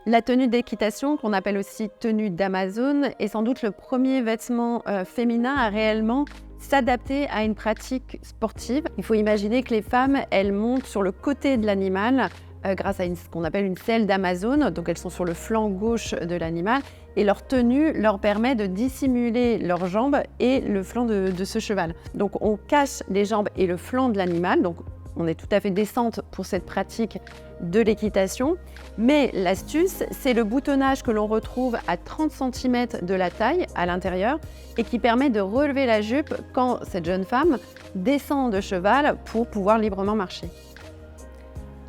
La tenue d'équitation, qu'on appelle aussi tenue d'Amazone, est sans doute le premier vêtement féminin à réellement s'adapter à une pratique sportive. Il faut imaginer que les femmes, elles montent sur le côté de l'animal grâce à ce qu'on appelle une selle d'Amazone. Donc elles sont sur le flanc gauche de l'animal et leur tenue leur permet de dissimuler leurs jambes et le flanc de ce cheval. Donc on cache les jambes et le flanc de l'animal. Donc on est tout à fait décente pour cette pratique de l'équitation. Mais l'astuce, c'est le boutonnage que l'on retrouve à 30 cm de la taille à l'intérieur et qui permet de relever la jupe quand cette jeune femme descend de cheval pour pouvoir librement marcher.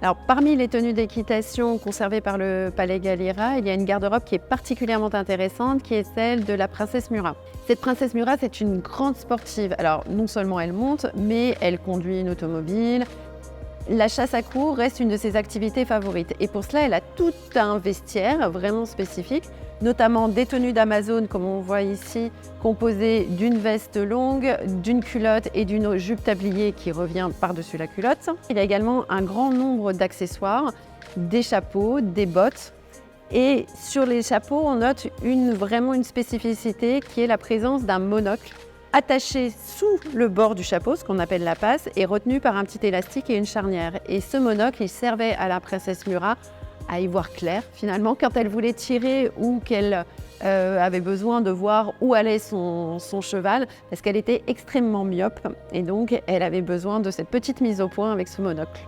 Alors, parmi les tenues d'équitation conservées par le Palais Galliera, il y a une garde-robe qui est particulièrement intéressante, qui est celle de la princesse Murat. Cette princesse Murat, c'est une grande sportive. Alors, non seulement elle monte, mais elle conduit une automobile. La chasse à courre reste une de ses activités favorites. Et pour cela, elle a tout un vestiaire vraiment spécifique, notamment des tenues d'Amazone, comme on voit ici, composées d'une veste longue, d'une culotte et d'une jupe tablier qui revient par-dessus la culotte. Il y a également un grand nombre d'accessoires, des chapeaux, des bottes. Et sur les chapeaux, on note vraiment une spécificité qui est la présence d'un monocle attaché sous le bord du chapeau, ce qu'on appelle la passe, et retenu par un petit élastique et une charnière. Et ce monocle, il servait à la princesse Murat à y voir clair, finalement, quand elle voulait tirer ou qu'elle avait besoin de voir où allait son cheval, parce qu'elle était extrêmement myope, et donc elle avait besoin de cette petite mise au point avec ce monocle.